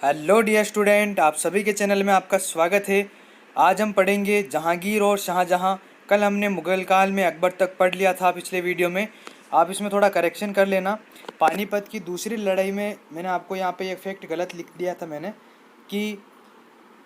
Hello dear student, आप सभी के चैनल में आपका स्वागत है। आज हम पढ़ेंगे जहांगीर और शाहजहां। कल हमने मुगल काल में अकबर तक पढ़ लिया था पिछले वीडियो में। आप इसमें थोड़ा करेक्शन कर लेना। पानीपत की दूसरी लड़ाई में मैंने आपको यहाँ पे ये फैक्ट गलत लिख दिया था मैंने कि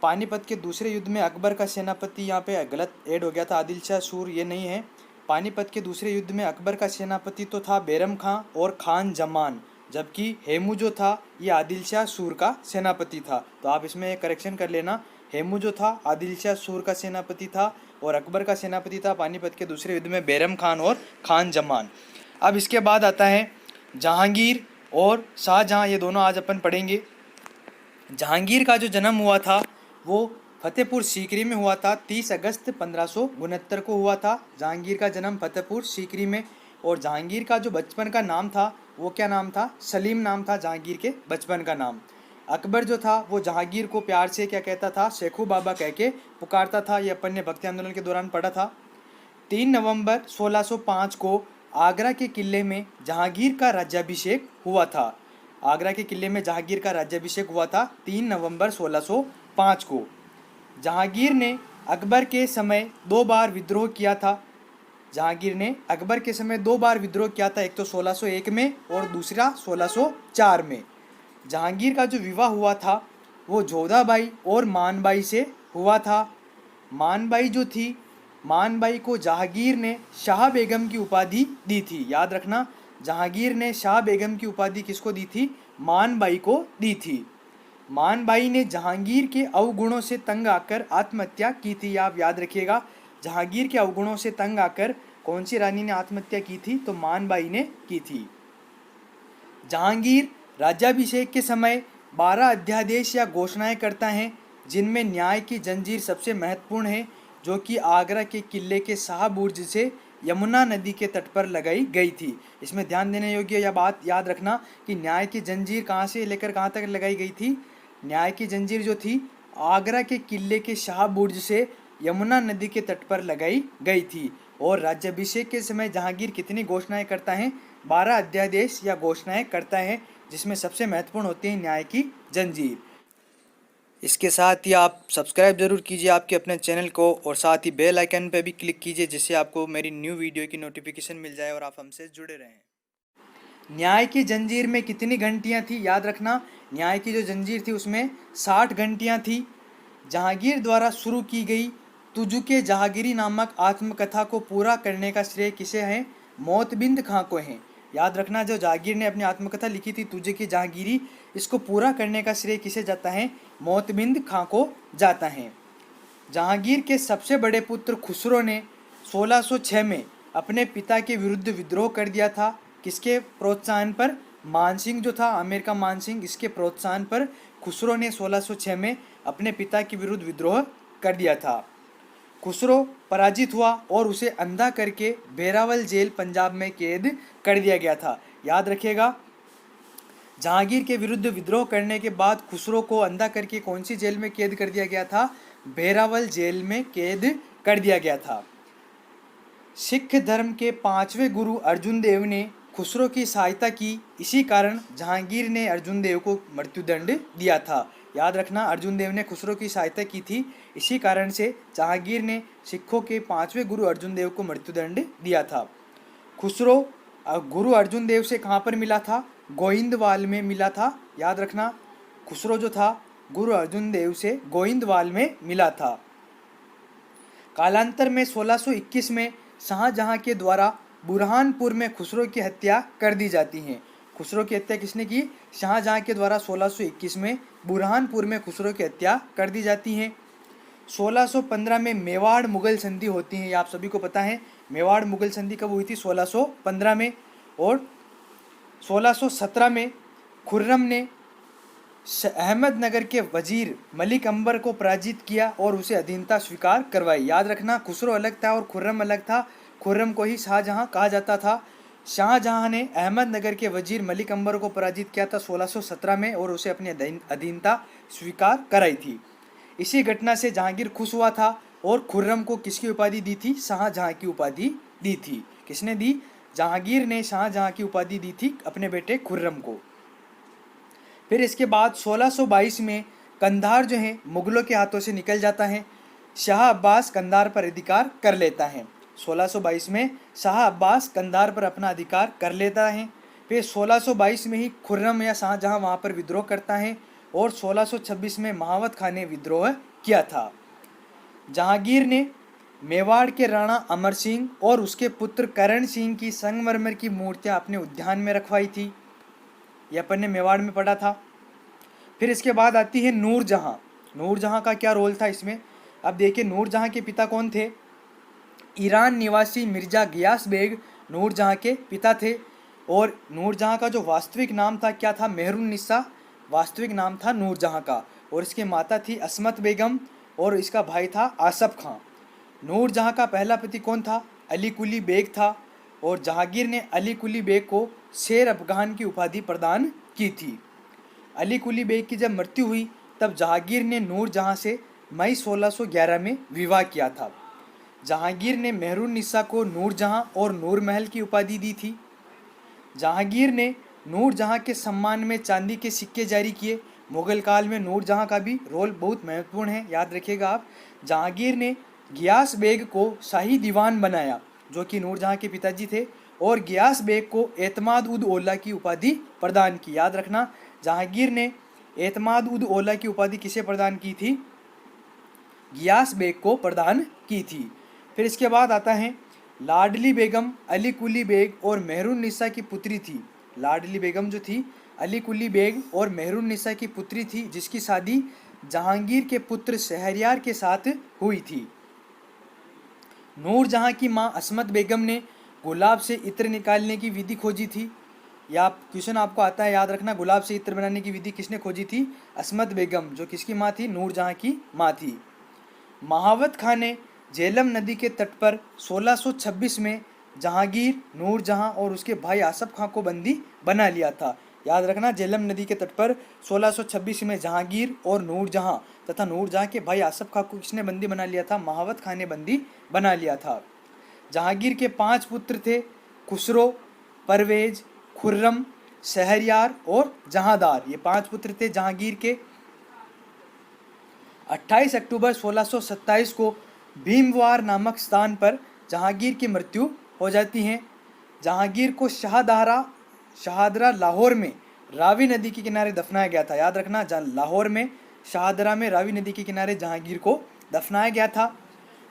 पानीपत के दूसरे युद्ध में अकबर का सेनापति यहाँ पे गलत ऐड हो गया था, आदिल शाह सूर ये नहीं है। पानीपत के दूसरे युद्ध में अकबर का सेनापति तो था बैरम खां और खान जमान, जबकि हेमू जो था ये आदिल शाह सूर का सेनापति था। तो आप इसमें करेक्शन कर लेना। हेमू जो था आदिल शाह सूर का सेनापति था और अकबर का सेनापति था पानीपत के दूसरे युद्ध में बैरम खान और खान जमान। अब इसके बाद आता है जहांगीर और शाहजहां, ये दोनों आज अपन पढ़ेंगे। जहांगीर का जो जन्म हुआ था वो फतेहपुर सीकरी में हुआ था। 30 अगस्त 1569 को हुआ था जहांगीर का जन्म फतेहपुर सीकरी में। और जहांगीर का जो बचपन का नाम था वो क्या नाम था? सलीम नाम था जहांगीर के बचपन का नाम। अकबर जो था वो जहांगीर को प्यार से क्या कहता था? शेखू बाबा कह के पुकारता था। ये अपन ने भक्ति आंदोलन के दौरान पढ़ा था। 3 नवंबर 1605 को आगरा के किले में जहांगीर का राज्याभिषेक हुआ था। आगरा के किले में जहांगीर का राज्याभिषेक हुआ था 3 नवंबर 1605 को। जहांगीर ने अकबर के समय 2 बार विद्रोह किया था। जहांगीर ने अकबर के समय 2 बार विद्रोह किया था, एक तो 1601 में और दूसरा 1604 में। जहांगीर का जो विवाह हुआ था वो जोधाबाई और मानबाई से हुआ था। मानबाई जो थी, मानबाई को जहांगीर ने शाह बेगम की उपाधि दी थी। याद रखना, जहांगीर ने शाह बेगम की उपाधि किसको दी थी? मानबाई को दी थी। मानबाई ने जहांगीर के अवगुणों से तंग आकर आत्महत्या की थी। आप याद रखिएगा, जहांगीर के अवगुणों से तंग आकर कौन सी रानी ने आत्महत्या की थी? तो मानबाई ने की थी। जहांगीर राज्याभिषेक के समय 12 अध्यादेश या घोषणाएं करता है, जिनमें न्याय की जंजीर सबसे महत्वपूर्ण है, जो कि आगरा के किले के शाह बुर्ज से यमुना नदी के तट पर लगाई गई थी। इसमें ध्यान देने योग्य यह बात याद रखना कि न्याय की जंजीर कहाँ से लेकर कहाँ तक लगाई गई थी? न्याय की जंजीर जो थी आगरा के किले के शाह बुर्ज से यमुना नदी के तट पर लगाई गई थी। और राज्याभिषेक के समय जहांगीर कितनी घोषणाएं करता है? 12 अध्यादेश या घोषणाएं करता है, जिसमें सबसे महत्वपूर्ण होती है न्याय की जंजीर। इसके साथ ही आप सब्सक्राइब जरूर कीजिए आपके अपने चैनल को, और साथ ही बेल आइकन पर भी क्लिक कीजिए, जिससे आपको मेरी न्यू वीडियो की नोटिफिकेशन मिल जाए और आप हमसे जुड़े रहें। न्याय की जंजीर में कितनी घंटियां थी? याद रखना, न्याय की जो जंजीर थी उसमें 60 घंटियां थी। जहांगीर द्वारा शुरू की गई तुझुके जहांगीरी नामक आत्मकथा को पूरा करने का श्रेय किसे है? मोतबिंद खां को है। याद रखना, जो जहांगीर ने अपनी आत्मकथा लिखी थी तुझुके जहांगीरी, इसको पूरा करने का श्रेय किसे जाता है? मोतबिंद खां को जाता है। जहांगीर के सबसे बड़े पुत्र खुसरो ने 1606 में अपने पिता के विरुद्ध विद्रोह कर दिया था। किसके प्रोत्साहन पर? मानसिंह जो था, आमेर का मानसिंह, इसके प्रोत्साहन पर खुसरो ने 1606 में अपने पिता के विरुद्ध विद्रोह कर दिया था। खुसरो पराजित हुआ और उसे अंधा करके भेरावल जेल पंजाब में कैद कर दिया गया था। याद रखिएगा, जहांगीर के विरुद्ध विद्रोह करने के बाद खुसरो को अंधा करके कौन सी जेल में कैद कर दिया गया था? भेरावल जेल में कैद कर दिया गया था। सिख धर्म के 5वें गुरु अर्जुन देव ने खुसरो की सहायता की, इसी कारण जहांगीर ने अर्जुन देव को मृत्युदंड दिया था। याद रखना, अर्जुन देव ने खुसरो की सहायता की थी, इसी कारण से जहांगीर ने सिखों के 5वें गुरु अर्जुन देव को मृत्युदंड दिया था। खुसरो गुरु अर्जुन देव से कहाँ पर मिला था? गोइंदवाल में मिला था। याद रखना, खुसरो जो था गुरु अर्जुन देव से गोइंदवाल में मिला था। कालांतर में 1621 में शाहजहां के द्वारा बुरहानपुर में खुसरो की हत्या कर दी जाती है। खुसरो की हत्या किसने की? शाहजहां के द्वारा 1621 में बुरहानपुर में खुसरो की हत्या कर दी जाती है। 1615 में मेवाड़ मुगल संधि होती है, ये आप सभी को पता है। मेवाड़ मुगल संधि कब हुई थी? 1615 में। और 1617 में खुर्रम ने अहमदनगर के वजीर मलिक अंबर को पराजित किया और उसे अधीनता स्वीकार करवाई। याद रखना, खुसरो अलग था और खुर्रम अलग था। खुर्रम को ही शाहजहां कहा जाता था। शाहजहां ने अहमदनगर के वजीर मलिक अंबर को पराजित किया था 1617 में और उसे अपनी अधीनता स्वीकार कराई थी। इसी घटना से जहांगीर खुश हुआ था और खुर्रम को किसकी उपाधि दी थी? शाहजहां की उपाधि दी थी। किसने दी? जहांगीर ने शाहजहां की उपाधि दी थी अपने बेटे खुर्रम को। फिर इसके बाद 1622 में कंधार जो है मुगलों के हाथों से निकल जाता है। शाह अब्बास कंधार पर अधिकार कर लेता है। 1622 में शाह अब्बास कंधार पर अपना अधिकार कर लेता है। फिर 1622 में ही खुर्रम या शाहजहां वहाँ पर विद्रोह करता है और 1626 में महावत खान ने विद्रोह किया था। जहांगीर ने मेवाड़ के राणा अमर सिंह और उसके पुत्र करण सिंह की संगमरमर की मूर्तियां अपने उद्यान में रखवाई थी। यह अपन ने मेवाड़ में पढ़ा था। फिर इसके बाद आती है नूरजहां। नूरजहां का क्या रोल था इसमें? अब देखिए नूरजहां के पिता कौन थे? ईरान निवासी मिर्जा गियास बेग नूरजहां के पिता थे। और नूरजहां का जो वास्तविक नाम था क्या था? मेहरुन्निसा वास्तविक नाम था नूरजहां का। और इसकी माता थी असमत बेगम और इसका भाई था आसफ खां। नूरजहां का पहला पति कौन था? अली कुली बेग था। और जहांगीर ने अली कुली बेग को शेर अफगान की उपाधि प्रदान की थी। अली कुली बेग की जब मृत्यु हुई तब जहांगीर ने नूरजहां से मई 1611 में विवाह किया था। जहांगीर ने मेहरुन्निसा को नूरजहां और नूरमहल की उपाधि दी थी। जहांगीर ने नूरजहां के सम्मान में चांदी के सिक्के जारी किए। मुगल काल में नूरजहां का भी रोल बहुत महत्वपूर्ण है, याद रखिएगा आप। जहांगीर ने गियास बेग को शाही दीवान बनाया जो कि नूरजहां के पिताजी थे, और गियास बेग को एतमाद उद औला की उपाधि प्रदान की। याद रखना, जहांगीर ने एतमाद उद औला की उपाधि किसे प्रदान की थी? गियास बेग को प्रदान की थी। फिर इसके बाद आता है लाडली बेगम अली कुली बेग और मेहरुन्निसा की पुत्री थी। लाडली बेगम जो थी अली कुली बेग और मेहरुन्निसा की पुत्री थी, जिसकी शादी जहांगीर के पुत्र शहरयार के साथ हुई थी। नूरजहां की मां असमत बेगम ने गुलाब से इत्र निकालने की विधि खोजी थी। या क्वेश्चन आपको आता है, याद रखना, गुलाब से इत्र बनाने की विधि किसने खोजी थी? असमत बेगम, जो किसकी माँ थी? नूरजहां की माँ थी। महावत खान ने झेलम नदी के तट पर 1626 में जहांगीर, नूरजहां और उसके भाई आसफ खां को बंदी बना लिया था। याद रखना, झेलम नदी के तट पर 1626 में जहांगीर और नूरजहां तथा नूरजहां के भाई आसफ खां को किसने बंदी बना लिया था? महावत खान ने बंदी बना लिया था। जहांगीर के 5 पुत्र थे, खुसरो, परवेज, खुर्रम, शहरयार और जहांदार। ये 5 पुत्र थे जहांगीर के। 28 अक्टूबर 1627 को भीमवार नामक स्थान पर जहांगीर की मृत्यु हो जाती है। जहांगीर को शाहदरा लाहौर में रावी नदी के किनारे दफनाया गया था। याद रखना, लाहौर में शाहदरा में रावी नदी के किनारे जहांगीर को दफनाया गया था।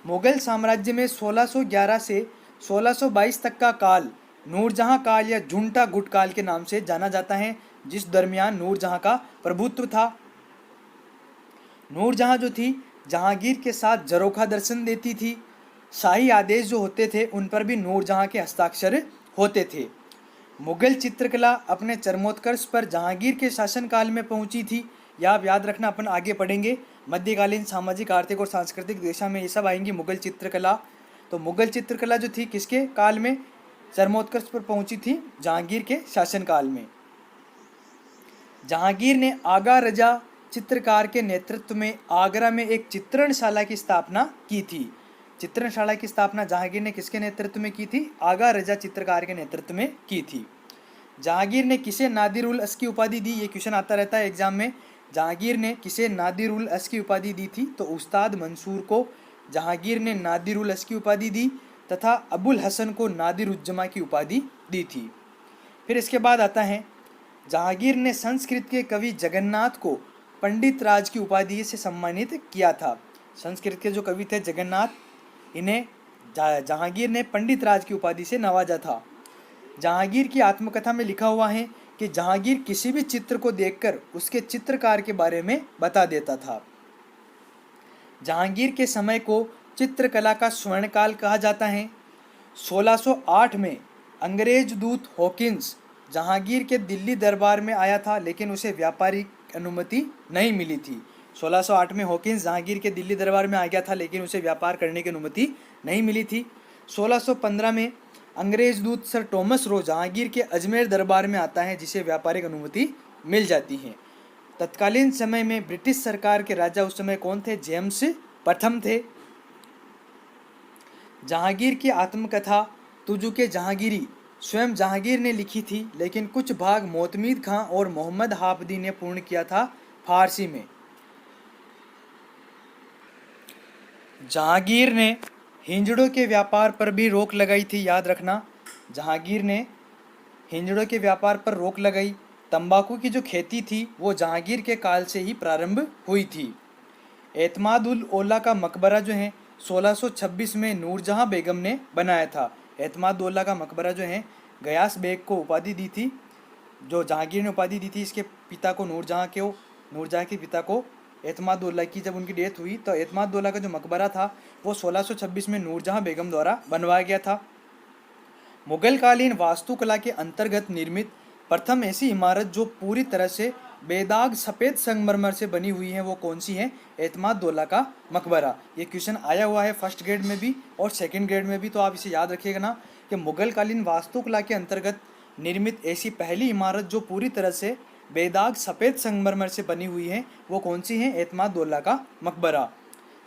मुगल साम्राज्य में 1611 से 1622 तक का काल नूरजहां काल या झुंटा गुट काल के नाम से जाना जाता है, जिस दरमियान नूरजहां का प्रभुत्व था। नूरजहां जो थी जहांगीर के साथ झरोखा दर्शन देती थी। शाही आदेश जो होते थे उन पर भी नूरजहां के हस्ताक्षर होते थे। मुगल चित्रकला अपने चरमोत्कर्ष पर जहांगीर के शासनकाल में पहुंची थी। या आप याद रखना, अपन आगे पढ़ेंगे मध्यकालीन सामाजिक, आर्थिक और सांस्कृतिक दिशा में ये सब आएंगी मुगल चित्रकला। तो मुगल चित्रकला जो थी किसके काल में चरमोत्कर्ष पर पहुंची थी? जहांगीर के शासनकाल में। जहांगीर ने आगा रजा चित्रकार के नेतृत्व में आगरा में एक चित्रणशाला की स्थापना की थी। चित्रणशाला की स्थापना जहांगीर ने किसके नेतृत्व में की थी? आगा रजा चित्रकार के नेतृत्व में की थी। जहांगीर ने किसे नादिर उल अस की उपाधि दी? ये क्वेश्चन आता रहता है एग्जाम में। जहांगीर ने किसे नादिर उल अस की उपाधि दी थी? तो उस्ताद मंसूर को जहांगीर ने नादिर उल अस की उपाधि दी तथा अबुल हसन को नादिर उज्जमा की उपाधि दी थी। फिर इसके बाद आता है जहांगीर ने संस्कृत के कवि जगन्नाथ को पंडित राज की उपाधि से सम्मानित किया था। संस्कृत के जो कवि थे जगन्नाथ, इन्हें जहांगीर ने पंडित राज की उपाधि से नवाजा था। जहांगीर की आत्मकथा में लिखा हुआ है कि जहांगीर किसी भी चित्र को देखकर उसके चित्रकार के बारे में बता देता था। जहांगीर के समय को चित्रकला का स्वर्णकाल कहा जाता है। 1608 में अंग्रेज दूत हॉकिंस जहांगीर के दिल्ली दरबार में आया था, लेकिन उसे व्यापारिक अनुमति नहीं मिली थी। 1608 में हॉकिंस जहांगीर के दिल्ली दरबार में आ गया था, लेकिन उसे व्यापार करने की अनुमति नहीं मिली थी। 1615 में अंग्रेज दूत सर टॉमस रो जहांगीर के अजमेर दरबार में आता है, जिसे व्यापारिक अनुमति मिल जाती है। तत्कालीन समय में ब्रिटिश सरकार के राजा उस समय कौन थे? जेम्स प्रथम थे। जहांगीर की आत्मकथा तुझुके जहांगीरी स्वयं जहांगीर ने लिखी थी, लेकिन कुछ भाग मोतमीद खां और मोहम्मद हाफदी ने पूर्ण किया था फारसी में। जहांगीर ने हिंजड़ों के व्यापार पर भी रोक लगाई थी, याद रखना। जहांगीर ने हिंजड़ों के व्यापार पर रोक लगाई। तंबाकू की जो खेती थी वो जहांगीर के काल से ही प्रारंभ हुई थी। एतमादुल औला का मकबरा जो है 1626 में नूरजहां बेगम ने बनाया था। एतमादुल्ला का मकबरा जो है गयास बेग को उपाधि दी थी, जो जहांगीर ने उपाधि दी थी इसके पिता को, नूरजहां के पिता को। एतमादुल्ला की जब उनकी डेथ हुई तो एतमादुल्ला का जो मकबरा था वो 1626 में नूरजहां बेगम द्वारा बनवाया गया था। मुगलकालीन वास्तुकला के अंतर्गत निर्मित प्रथम ऐसी इमारत जो पूरी तरह से बेदाग सफ़ेद संगमरमर से बनी हुई है वो कौन सी है? एतमादुल्ला का मकबरा। ये क्वेश्चन आया हुआ है फर्स्ट ग्रेड में भी और सेकंड ग्रेड में भी, तो आप इसे याद रखिएगा ना कि मुगलकालीन वास्तुकला के अंतर्गत निर्मित ऐसी पहली इमारत जो पूरी तरह से बेदाग सफ़ेद संगमरमर से बनी हुई है वो कौन सी है? एतमादुल्ला का मकबरा।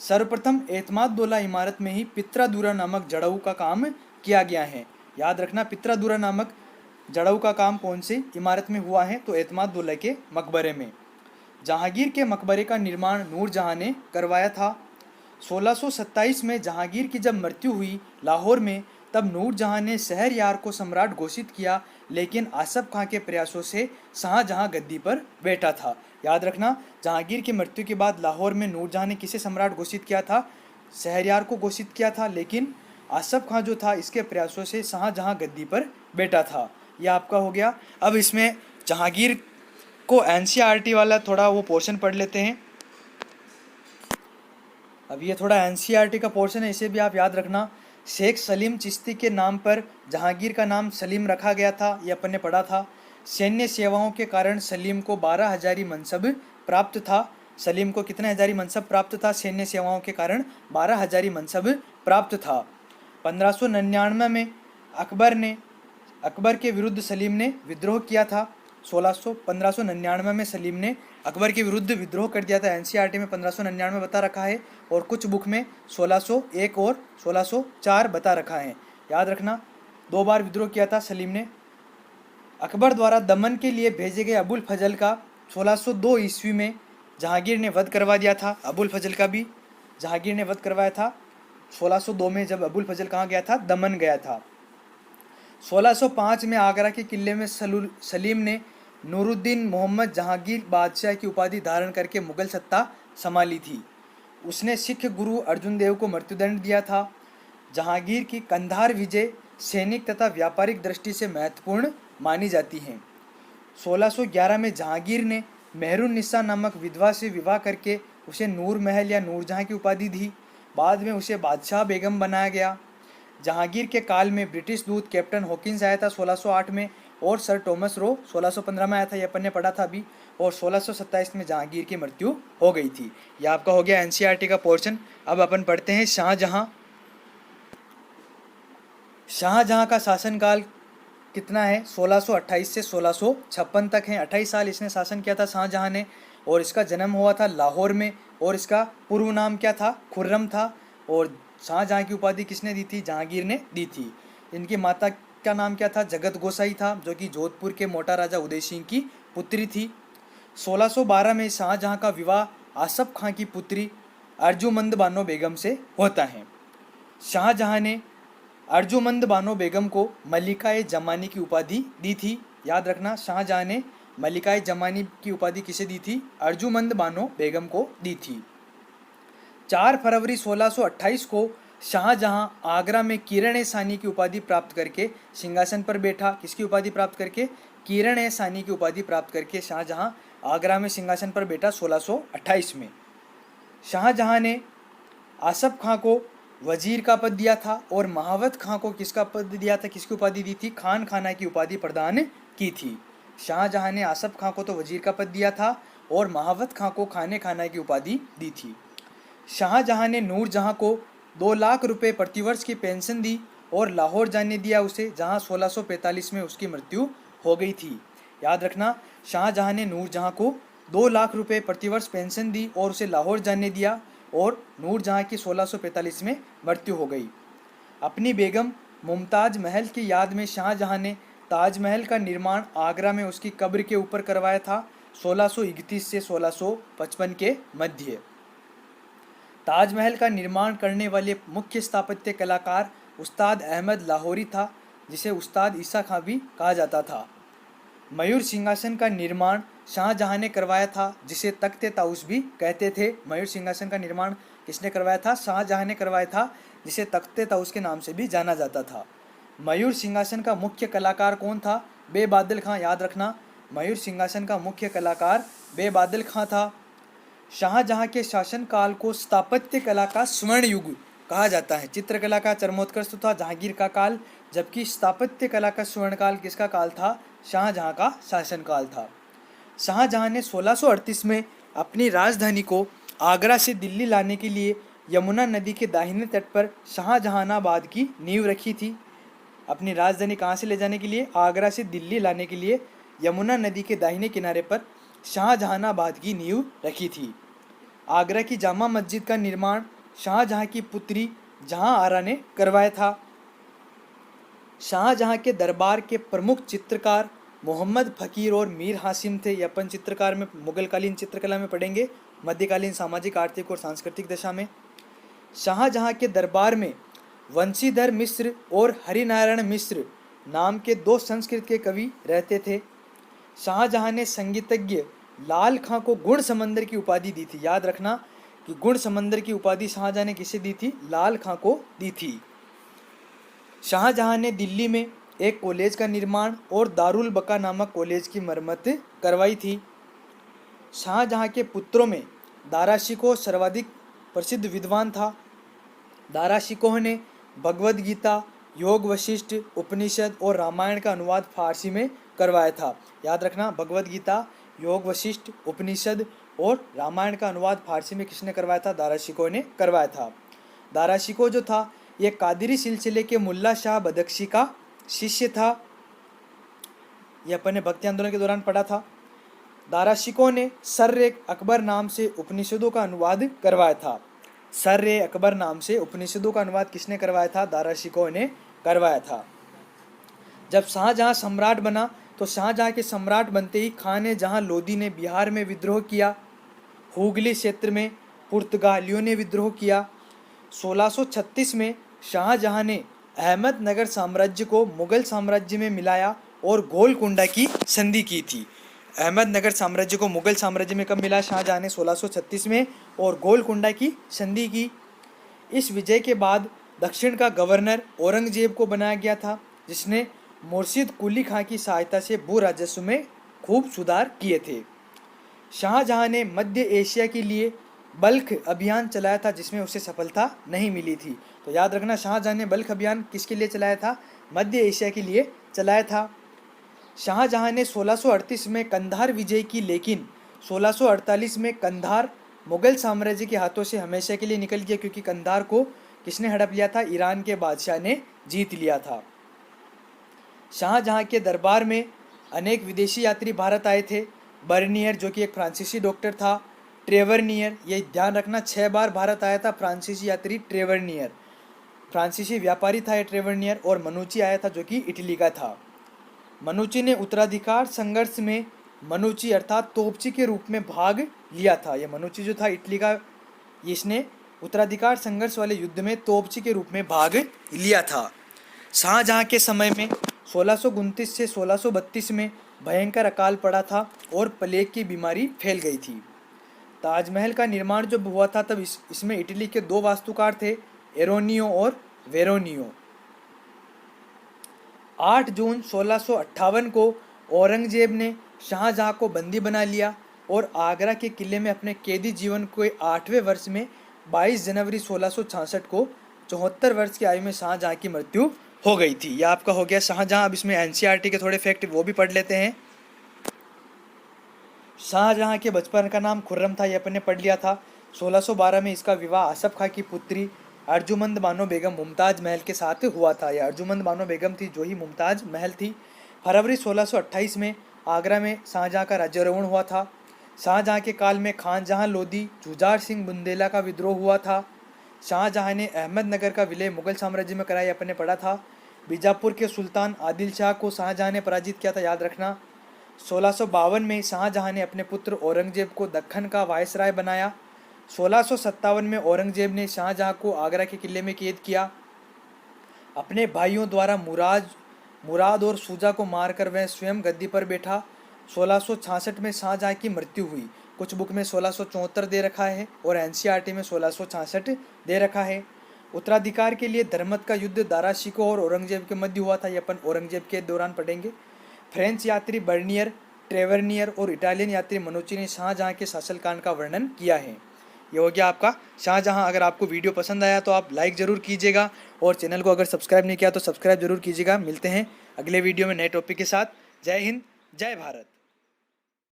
सर्वप्रथम एतमादुल्ला इमारत में ही पित्रादुरा नामक जड़ऊ का काम किया गया है। याद रखना, पित्रादुरा नामक जड़ऊ का काम कौन सी इमारत में हुआ है? तो एतमादुल्ला के मकबरे में। जहांगीर के मकबरे का निर्माण नूरजहां ने करवाया था। 1627 में जहांगीर की जब मृत्यु हुई लाहौर में, तब नूरजहां ने शहरयार को सम्राट घोषित किया, लेकिन आसफ खां के प्रयासों से शाहजहां गद्दी पर बैठा था। याद रखना, जहांगीर की मृत्यु के बाद लाहौर में नूरजहां ने किसे सम्राट घोषित किया था? शहरयार को घोषित किया था, लेकिन आसफ खां जो था इसके प्रयासों से शाहजहां गद्दी पर बैठा था। यह आपका हो गया। अब इसमें जहांगीर को एनसीईआरटी वाला थोड़ा वो पोर्शन पढ़ लेते हैं। अब ये थोड़ा एनसीईआरटी का पोर्शन है, इसे भी आप याद रखना। शेख सलीम चिश्ती के नाम पर जहांगीर का नाम सलीम रखा गया था, ये अपन ने पढ़ा था। सैन्य सेवाओं के कारण सलीम को 12 हजारी मनसब प्राप्त था। सलीम को कितने हजारी मनसब प्राप्त था? सैन्य सेवाओं के कारण 12 हजारी मनसब प्राप्त था। 1599 में अकबर के विरुद्ध सलीम ने विद्रोह किया था। 1599 में सलीम ने अकबर के विरुद्ध विद्रोह कर दिया था। एनसीईआरटी में 1599 बता रखा है और कुछ बुक में 1601 और 1604 बता रखा है। याद रखना, 2 बार विद्रोह किया था सलीम ने। अकबर द्वारा दमन के लिए भेजे गए अबुल फजल का 1602 ईस्वी में जहांगीर ने वध करवा दिया था। अबुल फजल का भी जहांगीर ने वध करवाया था 1602 में, जब अबुल फजल कहाँ गया था? दमन गया था। 1605 में आगरा के किले में सलीम ने नूरुद्दीन मोहम्मद जहांगीर बादशाह की उपाधि धारण करके मुगल सत्ता संभाली थी। उसने सिख गुरु अर्जुन देव को मृत्युदंड दिया था। जहांगीर की कंधार विजय सैनिक तथा व्यापारिक दृष्टि से महत्वपूर्ण मानी जाती हैं। 1611 में जहांगीर ने मेहरुन्निसा नामक विधवा से विवाह करके उसे नूर महल या नूरजहां की उपाधि दी। बाद में उसे बादशाह बेगम बनाया गया। जहांगीर के काल में ब्रिटिश दूत कैप्टन हॉकिंस आया था 1608 में, और सर टॉमस रो 1615 में आया था, ये अपन ने पढ़ा था अभी। और 1627 में जहांगीर की मृत्यु हो गई थी। यह आपका हो गया एनसीईआरटी का पोर्शन। अब अपन पढ़ते हैं शाहजहां। शाहजहां का शासनकाल कितना है? 1628 से 1656 तक है। 28 साल इसने शासन किया था शाहजहां ने, और इसका जन्म हुआ था लाहौर में, और इसका पूर्व नाम क्या था? खुर्रम था। और शाहजहां की उपाधि किसने दी थी? जहांगीर ने दी थी। इनकी माता का नाम क्या था? जगत गोसाई था, जो कि जोधपुर के मोटा राजा उदय सिंह की पुत्री थी। 1612 में शाहजहां का विवाह आसफ खां की पुत्री अर्जुमंद बानो बेगम से होता है। शाहजहां ने अर्जुमंद बानो बेगम को मलिका-ए जमानी की उपाधि दी थी। याद रखना, शाहजहां ने मलिका-ए जमानी की उपाधि किसे दी थी? अर्जुमंद बानो बेगम को दी थी। 4 फरवरी 1628 को शाहजहां आगरा में किरण-ए-सानी की उपाधि प्राप्त करके सिंहासन पर बैठा। किसकी उपाधि प्राप्त करके? किरण-ए-सानी की उपाधि प्राप्त करके शाहजहां आगरा में सिंहासन पर बैठा 1628 में। शाहजहां ने आसफ खां को वजीर का पद दिया था, और महावत खां को किसका पद दिया था? किसकी उपाधि दी थी? खान खाना की उपाधि प्रदान की थी। शाहजहां ने आसफ खां को तो वजीर का पद दिया था, और महावत खां को खाने खाना की उपाधि दी थी। शाहजहां ने नूरजहां को 2 लाख रुपए प्रतिवर्ष की पेंशन दी और लाहौर जाने दिया उसे, जहां 1645 में उसकी मृत्यु हो गई थी। याद रखना, शाहजहां ने नूरजहां को 2 लाख रुपए प्रतिवर्ष पेंशन दी और उसे लाहौर जाने दिया, और नूरजहां की 1645 में मृत्यु हो गई। अपनी बेगम मुमताज़ महल की याद में शाहजहां ने ताजमहल का निर्माण आगरा में उसकी कब्र के ऊपर करवाया था 1631 से 1655 के मध्य। ताजमहल का निर्माण करने वाले मुख्य स्थापत्य कलाकार उस्ताद अहमद लाहौरी था, जिसे उस्ताद ईसा खां भी कहा जाता था। मयूर सिंहासन का निर्माण शाहजहां ने करवाया था, जिसे तख्ते ताउस भी कहते थे। मयूर सिंहासन का निर्माण किसने करवाया था? शाहजहां ने करवाया था, जिसे तख्ते ताउस के नाम से भी जाना जाता था। मयूर सिंहासन का मुख्य कलाकार कौन था? बेबादल खां। याद रखना, मयूर सिंहासन का मुख्य कलाकार बेबादल खां था। शाहजहां के शासनकाल को स्थापत्य कला का स्वर्ण युग कहा जाता है। चित्रकला का चरमोत्कर्ष था जहांगीर का काल, जबकि स्थापत्य कला का स्वर्णकाल किसका काल था? शाहजहां का शासनकाल था। शाहजहां ने 1638 में अपनी राजधानी को आगरा से दिल्ली लाने के लिए यमुना नदी के दाहिने तट पर शाहजहानाबाद की नींव रखी थी। अपनी राजधानी कहाँ से ले जाने के लिए? आगरा से दिल्ली लाने के लिए यमुना नदी के दाहिने किनारे पर शाहजहानाबाद की नींव रखी थी। आगरा की जामा मस्जिद का निर्माण शाहजहां की पुत्री जहां आरा ने करवाया था। शाहजहां के दरबार के प्रमुख चित्रकार मोहम्मद फ़कीर और मीर हासिम थे। ये अपन चित्रकार में मुगलकालीन चित्रकला में पढ़ेंगे, मध्यकालीन सामाजिक, आर्थिक और सांस्कृतिक दशा में। शाहजहां के दरबार में वंशीधर मिश्र और हरिनारायण मिश्र नाम के दो संस्कृत के कवि रहते थे। शाहजहां ने संगीतज्ञ लाल खां को गुण समंदर की उपाधि दी थी। याद रखना कि गुण समंदर की उपाधि शाहजहां ने किसे दी थी? लाल खां को दी थी। शाहजहां ने दिल्ली में एक कॉलेज का निर्माण और दारुल बका नामक कॉलेज की मरम्मत करवाई थी। शाहजहां के पुत्रों में दारा शिकोह सर्वाधिक प्रसिद्ध विद्वान था। दारा शिकोह ने भगवद गीता, योग वशिष्ठ, उपनिषद और रामायण का अनुवाद फारसी में करवाया था। याद रखना, भगवद गीता, योग वशिष्ठ, उपनिषद और रामायण का अनुवाद फारसी में किसने करवाया था? दारा शिकोह ने करवाया था। दारा शिकोह जो था ये कादिरी सिलसिले के मुल्ला शाह बदख्शी का शिष्य था। यह अपन ने भक्ति आंदोलन के दौरान पढ़ा था। दारा शिकोह ने सर्र अकबर नाम से उपनिषदों का अनुवाद करवाया था। सर्र अकबर नाम से उपनिषदों का अनुवाद किसने करवाया था? दारा शिकोह ने करवाया था। जब शाहजहां सम्राट बना तो शाहजहां के सम्राट बनते ही खान जहां लोदी ने बिहार में विद्रोह किया। हुगली क्षेत्र में पुर्तगालियों ने विद्रोह किया। 1636 में शाहजहां ने अहमदनगर साम्राज्य को मुगल साम्राज्य में मिलाया और गोलकुंडा की संधि की थी। अहमदनगर साम्राज्य को मुगल साम्राज्य में कब मिला? शाहजहां ने 1636 में, और गोलकुंडा की संधि की। इस विजय के बाद दक्षिण का गवर्नर औरंगजेब को बनाया गया था, जिसने मुर्शिद कुली खां की सहायता से भू राजस्व में खूब सुधार किए थे। शाहजहां ने मध्य एशिया के लिए बल्ख अभियान चलाया था, जिसमें उसे सफलता नहीं मिली थी। तो याद रखना, शाहजहां ने बल्ख अभियान किसके लिए चलाया था? मध्य एशिया के लिए चलाया था। शाहजहां ने 1638 में कंधार विजय की, लेकिन 1648 में कंधार मुगल साम्राज्य के हाथों से हमेशा के लिए निकल गया, क्योंकि कंधार को किसने हड़प लिया था? ईरान के बादशाह ने जीत लिया था। शाहजहां के दरबार में अनेक विदेशी यात्री भारत आए थे। बर्नियर जो कि एक फ्रांसीसी डॉक्टर था, ट्रेवरनियर, ये ध्यान रखना 6 बार भारत आया था फ्रांसीसी यात्री ट्रेवरनियर, फ्रांसीसी व्यापारी था ये ट्रेवरनियर, और मनुची आया था जो कि इटली का था। मनुची ने उत्तराधिकार संघर्ष में मनुची अर्थात तोपची के रूप में भाग लिया था। यह मनुची जो था इटली का, इसने उत्तराधिकार संघर्ष वाले युद्ध में तोपची के रूप में भाग लिया था। शाहजहां के समय में 1629 से 1632 में भयंकर अकाल पड़ा था और प्लेग की बीमारी फैल गई थी। ताजमहल का निर्माण जब हुआ था तब इसमें इटली के 2 वास्तुकार थे, एरोनियो और वेरोनियो। 8 जून 1658 को औरंगजेब ने शाहजहां को बंदी बना लिया और आगरा के किले में अपने कैदी जीवन के 8वें वर्ष में 22 जनवरी 1666 को 74 वर्ष की आयु में शाहजहां की मृत्यु हो गई थी। यह आपका हो गया शाहजहां। अब इसमें एनसीईआरटी के थोड़े फैक्ट वो भी पढ़ लेते हैं। शाहजहां के बचपन का नाम खुर्रम था, यह अपन ने पढ़ लिया था। 1612 में इसका विवाह आसफ खां की पुत्री अर्जुमंद बानो बेगम मुमताज़ महल के साथ हुआ था। यह अर्जुमंद बानो बेगम थी जो ही मुमताज़ महल थी। फरवरी 1628 में आगरा में शाहजहां का राज्यारोहण हुआ था। शाहजहां के काल में खान जहां लोदी जुझार सिंह बुंदेला का विद्रोह हुआ था। शाहजहां ने अहमदनगर का विलय मुगल साम्राज्य में कराया, अपन ने पढ़ा था। बीजापुर के सुल्तान आदिल शाह को शाहजहां ने पराजित किया था, याद रखना। 1652 में शाहजहां ने अपने पुत्र औरंगजेब को दक्कन का वायसराय बनाया। 1657 में औरंगजेब ने शाहजहां को आगरा के किले में कैद किया। अपने भाइयों द्वारा मुराद और शुजा को मारकर वह स्वयं गद्दी पर बैठा। 1666 में शाहजहां की मृत्यु हुई। कुछ बुक में 1674 दे रखा है और एनसीईआरटी में 1666 दे रखा है। उत्तराधिकार के लिए धर्मत का युद्ध दारा शिकोह और औरंगजेब के मध्य हुआ था, ये अपन औरंगजेब के दौरान पढ़ेंगे। फ्रेंच यात्री बर्नियर, ट्रेवर्नियर और इटालियन यात्री मनोची ने शाहजहां के शासनकाल का वर्णन किया है। ये हो गया आपका शाहजहां। अगर आपको वीडियो पसंद आया तो आप लाइक ज़रूर कीजिएगा और चैनल को अगर सब्सक्राइब नहीं किया तो सब्सक्राइब जरूर कीजिएगा। मिलते हैं अगले वीडियो में नए टॉपिक के साथ। जय हिंद, जय भारत।